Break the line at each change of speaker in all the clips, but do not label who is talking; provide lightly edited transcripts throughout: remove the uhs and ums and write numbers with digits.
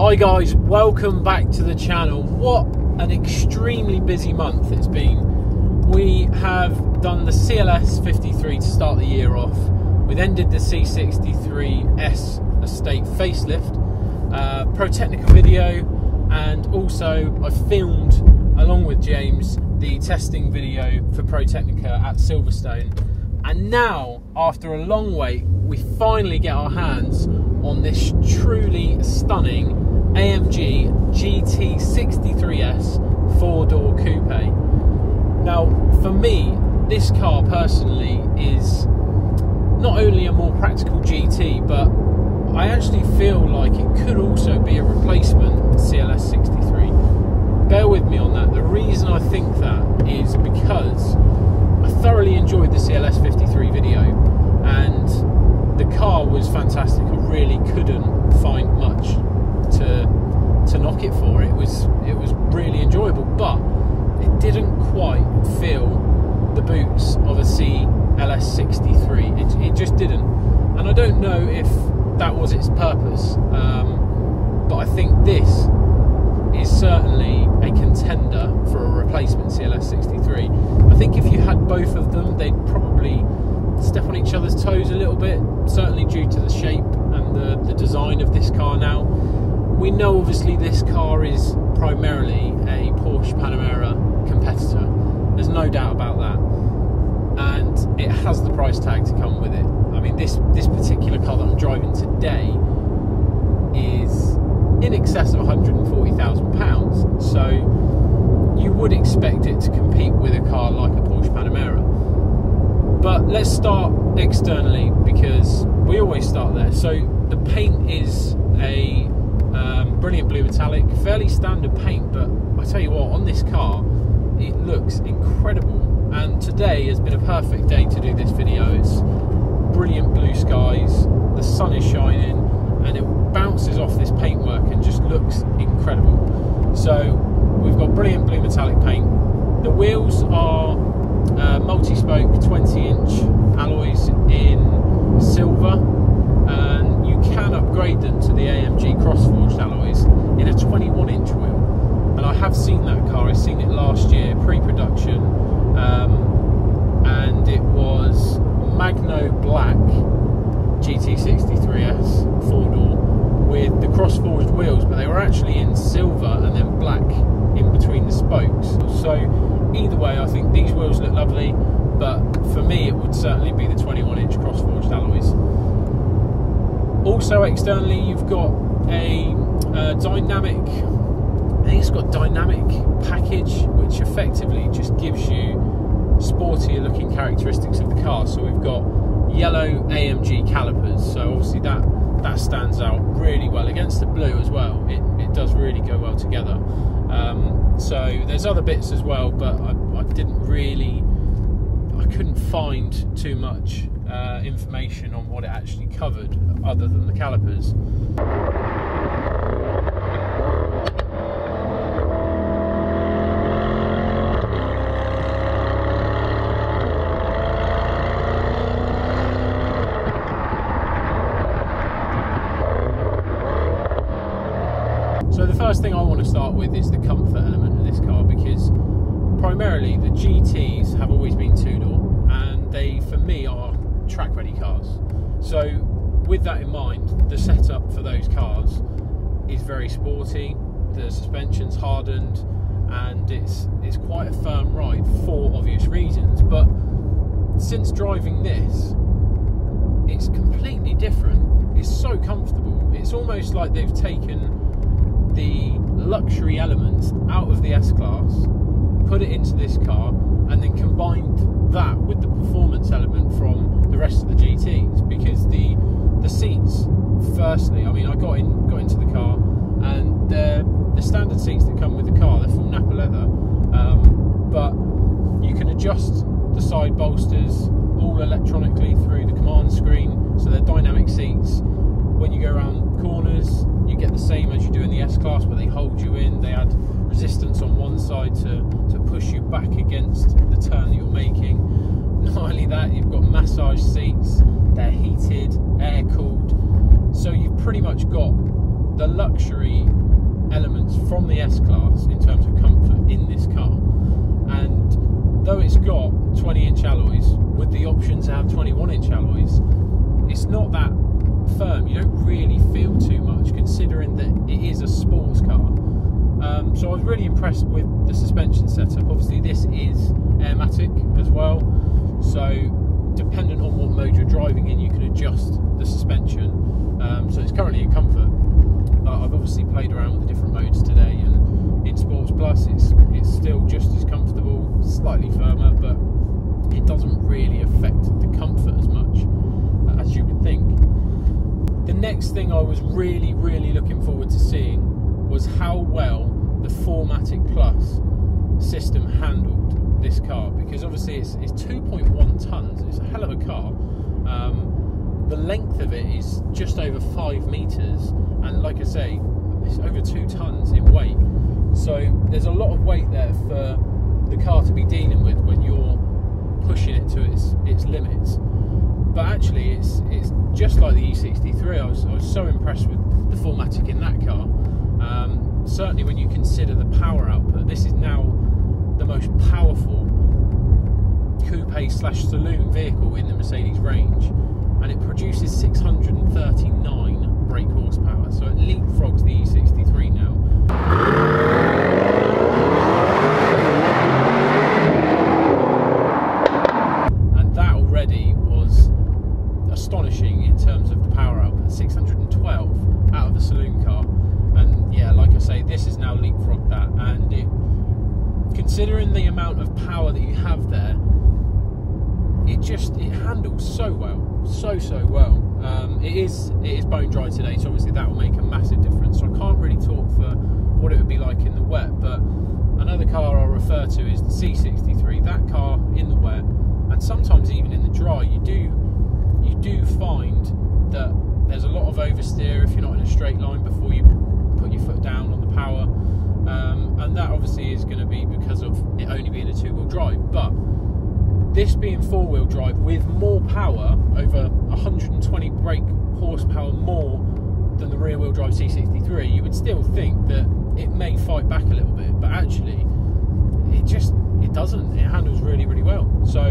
Hi guys, welcome back to the channel. What an extremely busy month it's been. We have done the CLS 53 to start the year off. We've ended the C63S estate facelift, Pro Technica video, and also I filmed along with James the testing video for Pro Technica at Silverstone. And now, after a long wait, we finally get our hands on this truly stunning AMG GT63S 4-door coupe. Now, for me, this car personally is not only a more practical GT, but I actually feel like it could also be a replacement CLS 63. Bear with me on that. The reason I think that is because I thoroughly enjoyed the CLS 53 video, and the car was fantastic. I really couldn't find much to knock it for. It was really enjoyable, but it didn't quite fill the boots of a CLS 63. It just didn't, and I don't know if that was its purpose, but I think this is certainly a contender for a replacement CLS 63. I think if you had both of them, they'd probably step on each other's toes a little bit, certainly due to the shape and the design of this car. Now, we know obviously this car is primarily a Porsche Panamera competitor, there's no doubt about that, and it has the price tag to come with it. I mean, this particular car that I'm driving today is in excess of £140,000, so you would expect it to compete with a car like a Porsche Panamera. But let's start externally, because we always start there. So the paint is a brilliant blue metallic, fairly standard paint, but I tell you what, on this car it looks incredible, and today has been a perfect day to do this video. It's brilliant blue skies, the sun is shining, and it bounces off this paintwork and just looks incredible. So we've got brilliant blue metallic paint. The wheels are multi-spoke 20-inch alloys in silver, and you can upgrade them to the AMG cross-forged alloys in a 21-inch wheel. And I have seen that car. I've seen it last year, pre-production, and it was Magno Black GT63S 4-door with the cross-forged wheels, but they were actually in silver and then black in between the spokes. So either way, I think these wheels look lovely, but for me it would certainly be the 21-inch cross-forged alloys. Also externally, you've got a dynamic, I think it's got dynamic package, which effectively just gives you sportier looking characteristics of the car. So we've got yellow AMG calipers, so obviously that stands out really well against the blue as well. It does really go well together. So there's other bits as well, but I couldn't find too much information on what it actually covered other than the calipers. So the first thing I want to start with is the comfort element of this car, because primarily the GTs have always been two-door, and they, for me, are track-ready cars. So with that in mind, the setup for those cars is very sporty, the suspension's hardened, and it's quite a firm ride for obvious reasons. But since driving this, it's completely different. It's so comfortable. It's almost like they've taken the luxury elements out of the S-Class, put it into this car, and then combined that with the performance element from the rest of the GTs. Because the seats, firstly, I mean, I got into the car, and the standard seats that come with the car, they're full Napa leather, but you can adjust the side bolsters all electronically through the command screen, so they're dynamic seats. When you go around corners, you get the same as you do in the S-Class, where they hold you in. They add resistance on one side to push you back against the turn that you're making. Not only that, you've got massage seats, they're heated, air-cooled, so you've pretty much got the luxury elements from the S-Class in terms of comfort in this car. And though it's got 20-inch alloys with the option to have 21-inch alloys, it's not that firm. You don't really feel too much, considering that it is a sports car. So I was really impressed with the suspension setup. Obviously this is airmatic as well, so dependent on what mode you're driving in, you can adjust the suspension. So it's currently in comfort, but I've obviously played around with the different modes today, and in Sports Plus it's still just as comfortable, slightly firmer, but it doesn't really affect the comfort as much as you would think. The next thing I was really looking forward to seeing was how well the 4MATIC Plus system handled this car, because obviously it's 2.1 tons, it's a hell of a car. The length of it is just over 5 meters, and like I say, it's over 2 tons in weight. So there's a lot of weight there for the car to be dealing with when you're pushing it to its limits. But actually it's just like the E63. I was so impressed with the 4MATIC in that car. Certainly when you consider the power output, this is now the most powerful coupe/saloon vehicle in the Mercedes range, and it produces 639 brake horsepower, so it leapfrogs the E63 now. And that already was astonishing in terms of the power output, 612 out of the saloon car. And yeah, like I say, this has now leapfrogged that, and considering the amount of power that you have there, it handles so well, so well. It is bone dry today, so obviously that will make a massive difference. So I can't really talk for what it would be like in the wet, but another car I'll refer to is the C63. That car in the wet, and sometimes even in the dry, you do find that there's a lot of oversteer if you're not in a straight line before you put your foot down on the power, and that obviously is going to be because of it only being a 2-wheel drive. But this being 4-wheel drive with more power, over 120 brake horsepower more than the rear-wheel drive C63, you would still think that it may fight back a little bit, but actually it doesn't. It handles really well. So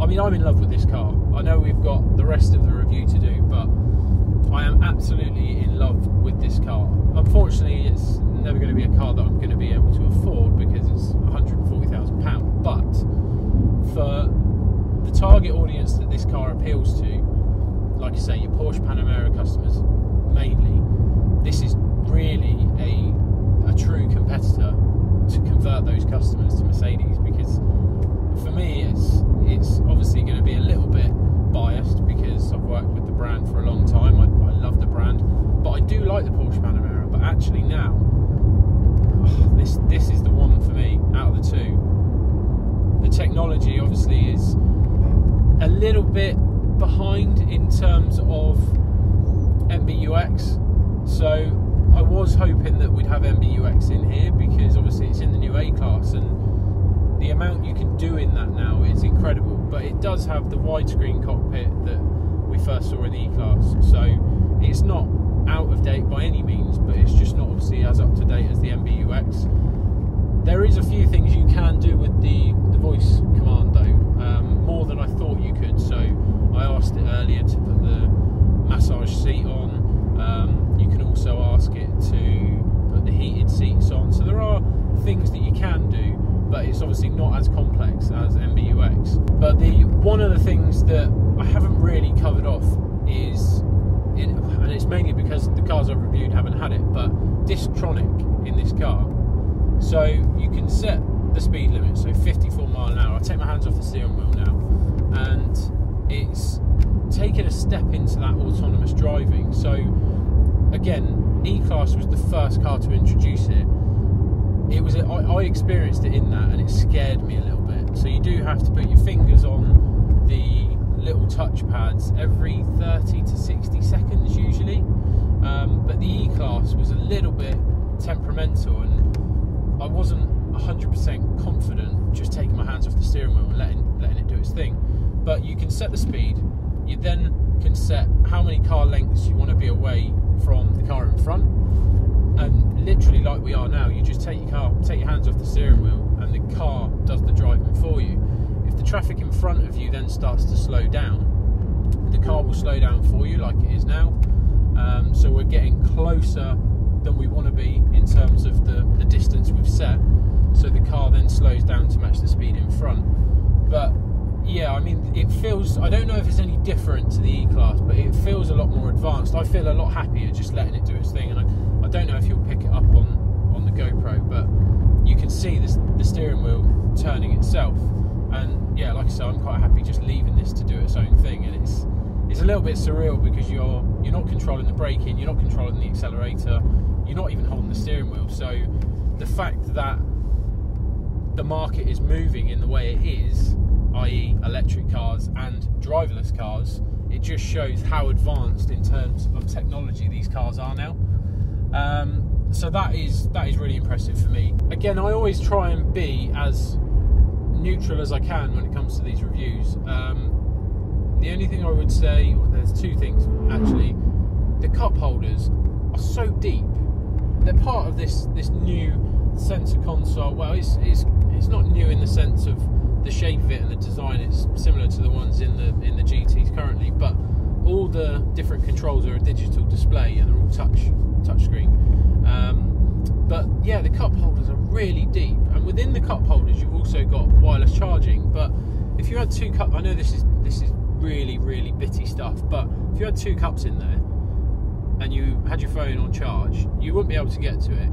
I mean, I'm in love with this car. I know we've got the rest of the review to do, but I am absolutely in love with this car. Unfortunately, it's never going to be a car that I'm going to be able to afford because it's £140,000. But for the target audience that this car appeals to, like I say, your Porsche Panamera customers mainly, this is really a true competitor to convert those customers to Mercedes, because for me it's obviously going to be a little bit biased because I've worked with the brand for a long time. I love the brand, but I do like the Porsche Panamera. But actually now, this is the one for me out of the two. The technology obviously is a little bit behind in terms of MBUX, so I was hoping that we'd have MBUX in here because obviously it's in the new A-Class, and the amount you can do in that now is incredible. But it does have the widescreen cockpit that we first saw in the E-Class, so it's not out of date by any means, but it's just not obviously as up to date as the MBUX. There is a few things you can do with the voice command though, more than I thought you could. So I asked it earlier to put the massage seat on. You can also ask it to put the heated seats on. So there are things that you can do, but it's obviously not as complex as MBUX. But one of the things that I haven't really covered off is, and it's mainly because the cars I've reviewed haven't had it, but Distronic in this car. So you can set the speed limit, so 54 miles an hour. I take my hands off the steering wheel now, and it's taken a step into that autonomous driving. So again, E-Class was the first car to introduce it. I experienced it in that, and it scared me a little bit. So you do have to put your fingers on the little touch pads every 30 to 60 seconds usually, but the E-Class was a little bit temperamental, and I wasn't 100% confident just taking my hands off the steering wheel and letting it do its thing. But you can set the speed, you then can set how many car lengths you want to be away from the car in front, and literally like we are now, you just take your hands off the steering wheel and the car does the driving for you. If the traffic in front of you then starts to slow down, the car will slow down for you like it is now. So we're getting closer than we want to be in terms of the distance we've set, so the car then slows down to match the speed in front. But yeah, I mean, it feels, I don't know if it's any different to the E-Class, but it feels a lot more advanced. I feel a lot happier just letting it do its thing, and I don't know if you'll pick it up on the GoPro, but you can see the steering wheel turning itself. And yeah, like I said, I'm quite happy just leaving this to do its own thing, and it's a little bit surreal because you're not controlling the braking, you're not controlling the accelerator, you're not even holding the steering wheel. So the fact that the market is moving in the way it is, i.e. electric cars and driverless cars, it just shows how advanced in terms of technology these cars are now. So that is really impressive for me. Again, I always try and be as neutral as I can when it comes to these reviews. The only thing I would say, well, there's two things actually. The cup holders are so deep. They're part of this new sensor console. Well, it's not new in the sense of the shape of it and the design. It's similar to the ones in the GTs currently, but all the different controls are a digital display and they're all touch screen. But yeah, the cup holders are really deep, and within the cup holders you've also got wireless charging. But if you had two cups, I know this is really bitty stuff, but if you had two cups in there and you had your phone on charge, you wouldn't be able to get to it.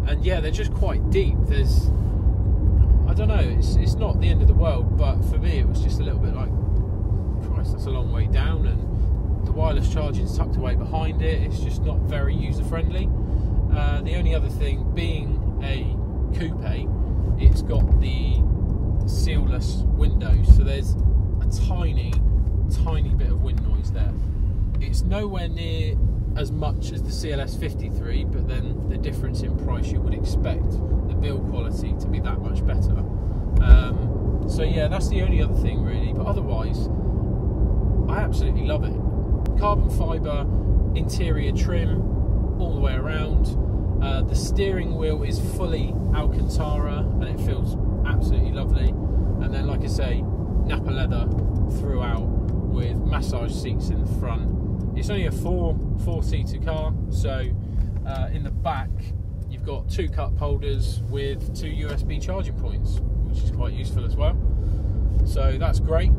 And yeah, they're just quite deep. There's, I don't know, it's not the end of the world, but for me it was just a little bit like, Christ, that's a long way down, and the wireless charging's tucked away behind it. It's just not very user friendly. The only other thing, being a coupe, it's got the sealless windows, so there's a tiny bit of wind noise there. It's nowhere near as much as the CLS 53, but then the difference in price, you would expect the build quality to be that much better. So yeah, that's the only other thing really, but otherwise I absolutely love it. Carbon fibre interior trim all the way around. The steering wheel is fully Alcantara and it feels absolutely lovely. And then, like I say, Nappa leather throughout with massage seats in the front. It's only a four-seater car, so in the back you've got two cup holders with two USB charging points, which is quite useful as well. So that's great.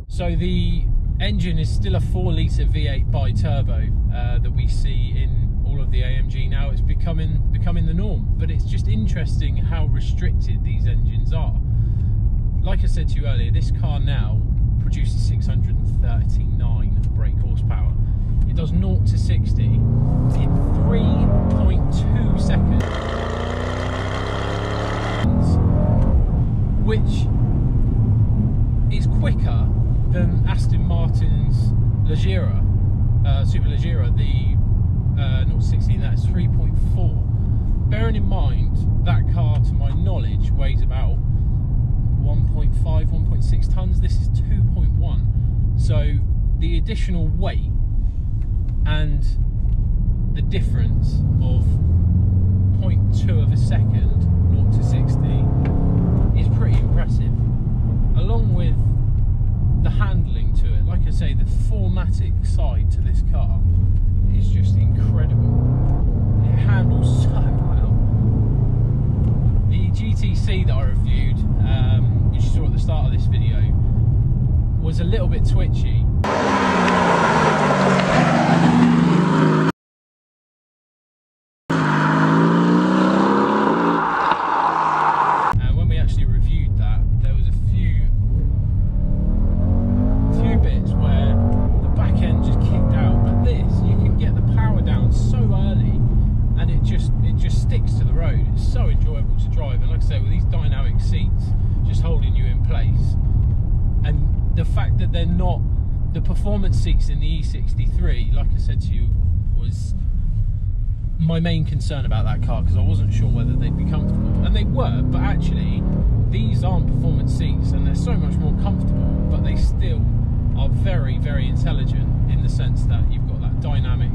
So the engine is still a 4-litre V8 bi-turbo that we see in all of the AMG now. It's becoming the norm, but it's just interesting how restricted these engines are. Like I said to you earlier, this car now produces 639 brake horsepower. It does 0 to 60 in 3.2 seconds, which is quicker than Aston Martin's Leggera, Super Leggera, the 0 to 60, that's 3.4. Bearing in mind that car, to my knowledge, weighs about 1.5, 1.6 tons. This is 2.1. So the additional weight and the difference of 0.2 of a second, 0 to 60, is pretty impressive. Along with the handling to it, like I say, the 4MATIC side to this car is just incredible. It handles so well. The GTC that I reviewed, which you saw at the start of this video, was a little bit twitchy. And when we actually reviewed that, there was a few bits where the back end just kicked out. But this, you can get the power down so early, and it just sticks to the road. It's so enjoyable to drive, and like I say, with these dynamic seats just holding you in place, and the fact that they're not the performance seats in the E63, like I said to you, was my main concern about that car, because I wasn't sure whether they'd be comfortable, and they were, but actually these aren't performance seats and they're so much more comfortable, but they still are very intelligent in the sense that you've got that dynamic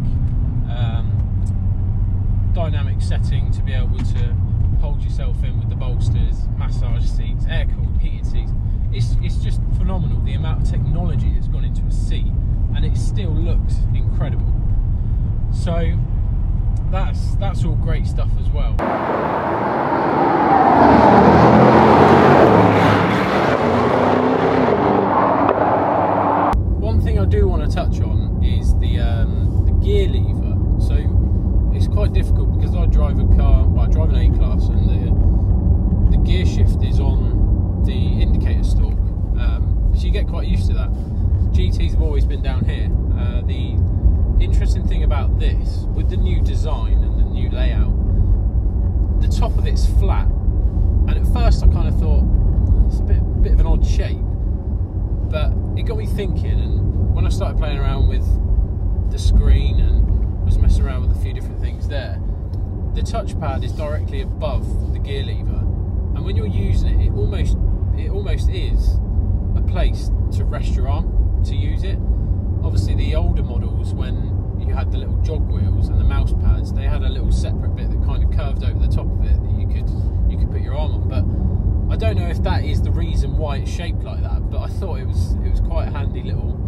dynamic setting to be able to hold yourself in with the bolsters, massage seats, air-cooled, heated seats. It's just phenomenal, the amount of technology that's gone into a seat, and it still looks incredible. So that's all great stuff as well. One thing I do want to touch on is the gear lever. So it's quite difficult because I drive a car, well, I drive an A-Class, and the gear shift is on the indicator stalk, so you get quite used to that. GTs have always been down here. The interesting thing about this, with the new design and the new layout, the top of it's flat, and at first I kind of thought it's a bit of an odd shape, but it got me thinking, and when I started playing around with the screen and was messing around with a few different things there, the touchpad is directly above the gear lever, and when you're using it, it almost is a place to rest your arm to use it. Obviously the older models, when you had the little jog wheels and the mouse pads, they had a little separate bit that kind of curved over the top of it that you could put your arm on. But I don't know if that is the reason why it's shaped like that, but I thought it was quite a handy little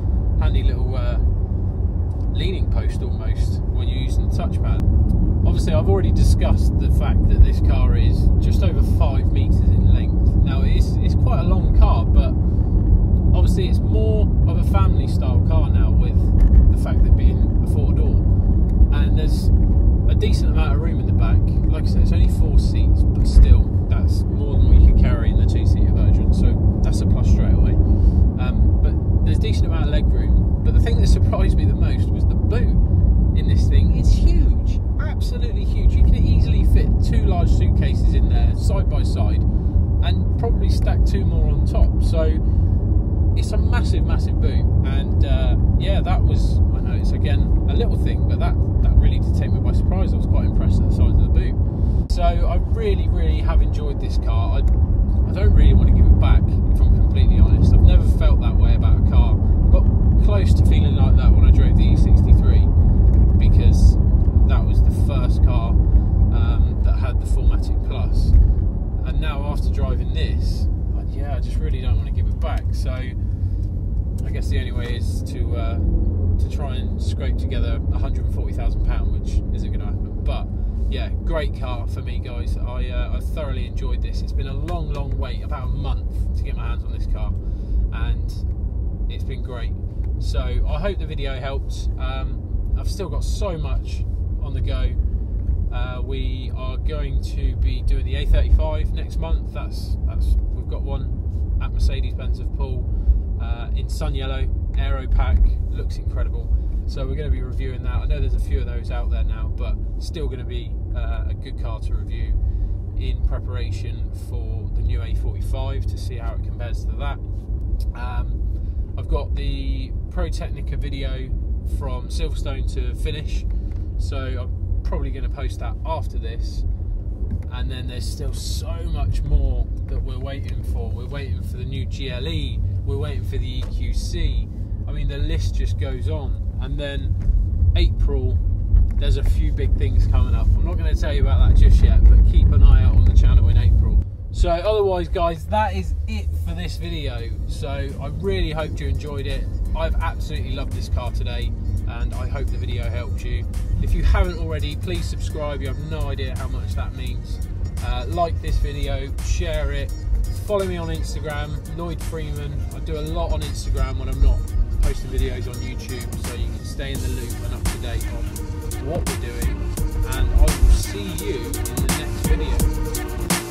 leaning post almost when you're using the touchpad. Obviously I've already discussed the fact that this car is just over 5 meters in length. Now it's quite a long car, but obviously it's more of a family style car now, with the fact that being a 4-door, and there's a decent amount of room in the back. Like I said, it's only 4 seats, but still that's more than what you could carry in the 2-seater version, so that's a plus straight away. But there's a decent amount of leg room, but the thing that surprised me the most was the boot in this thing. It's huge, absolutely huge. You can easily fit 2 large suitcases in there side by side, and probably stack 2 more on top. So it's a massive boot, and yeah, that was, I know it's again a little thing, but that really did take me by surprise. I was quite impressed at the size of the boot. So I really have enjoyed this car. I don't really want to give it back, if I'm completely honest. I've never felt that way about a car. I got close to feeling like that when I drove the E63, because that was the first car that had the 4MATIC Plus, and now after driving this, yeah, I just really don't want to give it back. So I guess the only way is to try and scrape together £140,000, which isn't going to happen. But yeah, great car for me, guys. I thoroughly enjoyed this. It's been a long wait, about a month, to get my hands on this car, and it's been great. So I hope the video helped. I've still got so much on the go. We are going to be doing the A35 next month. We've got one at Mercedes-Benz of Poole in sun yellow, aero pack, looks incredible. So we're going to be reviewing that. I know there's a few of those out there now, but still going to be a good car to review in preparation for the new A45 to see how it compares to that. I've got the Pro Technica video from Silverstone to finish, so I'm probably going to post that after this. And then there's still so much more that we're waiting for. We're waiting for the new GLE, we're waiting for the EQC. I mean, the list just goes on. And then April, there's a few big things coming up. I'm not going to tell you about that just yet, but keep an eye out on the channel in April. So otherwise, guys, that is it for this video. So I really hope you enjoyed it. I've absolutely loved this car today, and I hope the video helped you. If you haven't already, please subscribe. You have no idea how much that means. Like this video, share it, follow me on Instagram, Lloyd Freeman. I do a lot on Instagram when I'm not posting videos on YouTube, so you can stay in the loop and up to date on what we're doing, and I will see you in the next video.